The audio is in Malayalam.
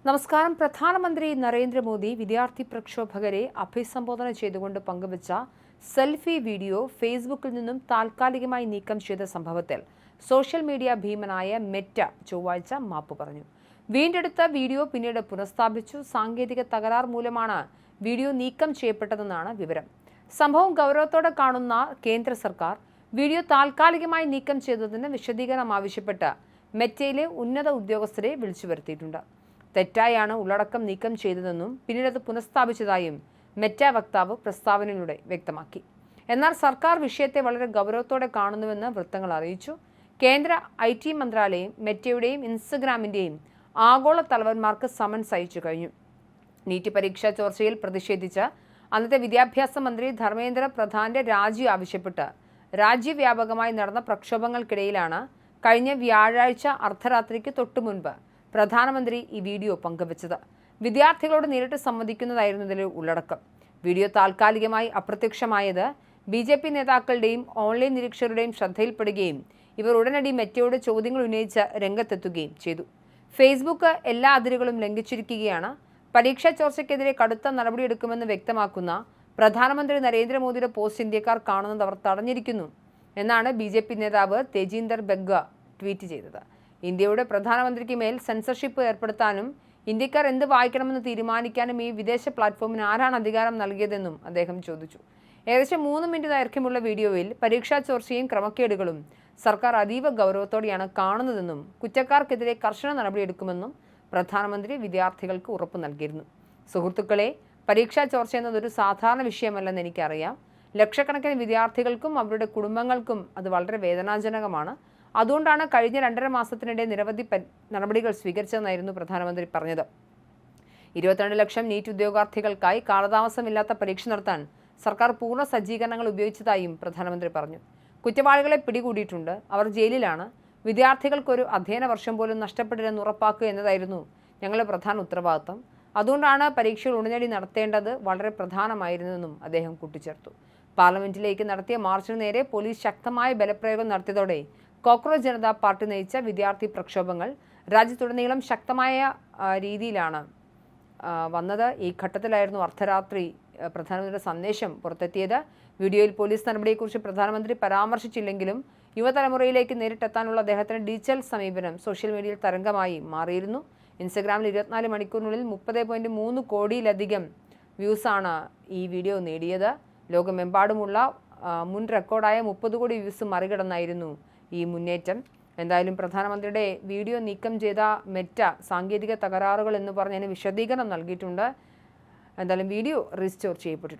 നമസ്കാരം. പ്രധാനമന്ത്രി നരേന്ദ്രമോദി വിദ്യാർത്ഥി പ്രക്ഷോഭകരെ അഭിസംബോധന ചെയ്തുകൊണ്ട് പങ്കുവച്ച സെൽഫി വീഡിയോ ഫേസ്ബുക്കിൽ നിന്നും താൽക്കാലികമായി നീക്കം ചെയ്ത സംഭവത്തിൽ സോഷ്യൽ മീഡിയ ഭീമനായ മെറ്റ ചൊവ്വാഴ്ച മാപ്പ് പറഞ്ഞു. വീണ്ടെടുത്ത വീഡിയോ പിന്നീട് പുനഃസ്ഥാപിച്ചു. സാങ്കേതിക തകരാർ മൂലമാണ് വീഡിയോ നീക്കം ചെയ്യപ്പെട്ടതെന്നാണ് വിവരം. സംഭവം ഗൗരവത്തോടെ കാണുന്ന കേന്ദ്ര സർക്കാർ വീഡിയോ താൽക്കാലികമായി നീക്കം ചെയ്തതിന് വിശദീകരണം ആവശ്യപ്പെട്ട് മെറ്റയിലെ ഉന്നത ഉദ്യോഗസ്ഥരെ വിളിച്ചു വരുത്തിയിട്ടുണ്ട്. തെറ്റായാണ് ഉള്ളടക്കം നീക്കം ചെയ്തതെന്നും പിന്നീട് അത് പുനഃസ്ഥാപിച്ചതായും മെറ്റ വക്താവ് പ്രസ്താവനയിലൂടെ വ്യക്തമാക്കി. എന്നാൽ സർക്കാർ വിഷയത്തെ വളരെ ഗൗരവത്തോടെ കാണുന്നുവെന്ന് വൃത്തങ്ങൾ അറിയിച്ചു. കേന്ദ്ര IT മന്ത്രാലയം മെറ്റയുടെയും ഇൻസ്റ്റഗ്രാമിന്റെയും ആഗോള തലവന്മാർക്ക് സമൻസ് അയച്ചു കഴിഞ്ഞു. നീറ്റ് പരീക്ഷാ ചോർച്ചയിൽ പ്രതിഷേധിച്ച് അന്നത്തെ വിദ്യാഭ്യാസ മന്ത്രി ധർമ്മേന്ദ്ര പ്രധാന്റെ രാജി ആവശ്യപ്പെട്ട് രാജ്യവ്യാപകമായി നടന്ന പ്രക്ഷോഭങ്ങൾക്കിടയിലാണ് കഴിഞ്ഞ വ്യാഴാഴ്ച അർദ്ധരാത്രിക്ക് തൊട്ടുമുൻപ് പ്രധാനമന്ത്രി ഈ വീഡിയോ പങ്കുവച്ചത്. വിദ്യാർത്ഥികളോട് നേരിട്ട് സംവദിക്കുന്നതായിരുന്നു ഇതിലെ ഉള്ളടക്കം. വീഡിയോ താൽക്കാലികമായി അപ്രത്യക്ഷമായത് BJP നേതാക്കളുടെയും ഓൺലൈൻ നിരീക്ഷകരുടെയും ശ്രദ്ധയിൽപ്പെടുകയും ഇവർ ഉടനടി മെറ്റയോട് ചോദ്യങ്ങൾ ഉന്നയിച്ച് രംഗത്തെത്തുകയും ചെയ്തു. ഫേസ്ബുക്ക് എല്ലാ അതിരുകളും ലംഘിച്ചിരിക്കുകയാണ്. പരീക്ഷാ ചോർച്ചയ്ക്കെതിരെ കടുത്ത നടപടിയെടുക്കുമെന്ന് വ്യക്തമാക്കുന്ന പ്രധാനമന്ത്രി നരേന്ദ്രമോദിയുടെ പോസ്റ്റ് ഇന്ത്യക്കാർ കാണുന്നത് അവർ തടഞ്ഞിരിക്കുന്നു എന്നാണ് BJP നേതാവ് തേജീന്ദർ ബഗ്ഗ ട്വീറ്റ് ചെയ്തത്. ഇന്ത്യയുടെ പ്രധാനമന്ത്രിക്ക് മേൽ സെൻസർഷിപ്പ് ഏർപ്പെടുത്താനും ഇന്ത്യക്കാർ എന്ത് വായിക്കണമെന്ന് തീരുമാനിക്കാനും ഈ വിദേശ പ്ലാറ്റ്ഫോമിന് ആരാണ് അധികാരം നൽകിയതെന്നും അദ്ദേഹം ചോദിച്ചു. ഏകദേശം 3 മിനിറ്റ് ദൈർഘ്യമുള്ള വീഡിയോയിൽ പരീക്ഷാ ചോർച്ചയും ക്രമക്കേടുകളും സർക്കാർ അതീവ ഗൗരവത്തോടെയാണ് കാണുന്നതെന്നും കുറ്റക്കാർക്കെതിരെ കർശന നടപടിയെടുക്കുമെന്നും പ്രധാനമന്ത്രി വിദ്യാർത്ഥികൾക്ക് ഉറപ്പു നൽകിയിരുന്നു. സുഹൃത്തുക്കളെ, പരീക്ഷാ ചോർച്ച എന്നതൊരു സാധാരണ വിഷയമല്ലെന്ന് എനിക്കറിയാം. ലക്ഷക്കണക്കിന് വിദ്യാർത്ഥികൾക്കും അവരുടെ കുടുംബങ്ങൾക്കും അത് വളരെ വേദനാജനകമാണ്. അതുകൊണ്ടാണ് കഴിഞ്ഞ 2.5 മാസത്തിനിടെ നിരവധി നടപടികൾ സ്വീകരിച്ചതെന്നായിരുന്നു പ്രധാനമന്ത്രി പറഞ്ഞത്. 22 ലക്ഷം നീറ്റ് ഉദ്യോഗാർത്ഥികൾക്കായി കാലതാമസമില്ലാത്ത പരീക്ഷ നടത്താൻ സർക്കാർ പൂർണ്ണ സജ്ജീകരണങ്ങൾ ഉപയോഗിച്ചതായും പ്രധാനമന്ത്രി പറഞ്ഞു. കുറ്റവാളികളെ പിടികൂടിയിട്ടുണ്ട്. അവർ ജയിലിലാണ്. വിദ്യാർത്ഥികൾക്കൊരു അധ്യയന വർഷം പോലും നഷ്ടപ്പെടില്ലെന്ന് ഉറപ്പാക്കുക എന്നതായിരുന്നു ഞങ്ങളുടെ പ്രധാന ഉത്തരവാദിത്തം. അതുകൊണ്ടാണ് പരീക്ഷകൾ ഉടനടി നടത്തേണ്ടത് വളരെ പ്രധാനമായിരുന്നെന്നും അദ്ദേഹം കൂട്ടിച്ചേർത്തു. പാർലമെന്റിലേക്ക് നടത്തിയ മാർച്ചിന് നേരെ പോലീസ് ശക്തമായ ബലപ്രയോഗം നടത്തിയതോടെ കോക്രോച്ച് ജനതാ പാർട്ടി നയിച്ച വിദ്യാർത്ഥി പ്രക്ഷോഭങ്ങൾ രാജ്യത്തുടനീളം ശക്തമായ രീതിയിലാണ് വന്നത്. ഈ ഘട്ടത്തിലായിരുന്നു അർദ്ധരാത്രി പ്രധാനമന്ത്രിയുടെ സന്ദേശം പുറത്തെത്തിയത്. വീഡിയോയിൽ പോലീസ് നടപടിയെക്കുറിച്ച് പ്രധാനമന്ത്രി പരാമർശിച്ചില്ലെങ്കിലും യുവതലമുറയിലേക്ക് നേരിട്ടെത്താനുള്ള അദ്ദേഹത്തിന്റെ ഡിജിറ്റൽ സമീപനം സോഷ്യൽ മീഡിയയിൽ തരംഗമായി മാറിയിരുന്നു. ഇൻസ്റ്റഗ്രാമിൽ 24 മണിക്കൂറിനുള്ളിൽ 30.3 കോടിയിലധികം വ്യൂസാണ് ഈ വീഡിയോ നേടിയത്. ലോകമെമ്പാടുമുള്ള മുൻ റെക്കോർഡായ 30 കോടി വ്യൂസ് മറികടന്നായിരുന്നു ഈ മുന്നേറ്റം. എന്തായാലും പ്രധാനമന്ത്രിയുടെ വീഡിയോ നീക്കം ചെയ്ത മെറ്റ സാങ്കേതിക തകരാറുകൾ എന്ന് പറഞ്ഞതിന് വിശദീകരണം നൽകിയിട്ടുണ്ട്. എന്തായാലും വീഡിയോ റീസ്റ്റോർ ചെയ്യപ്പെട്ടിട്ടുണ്ട്.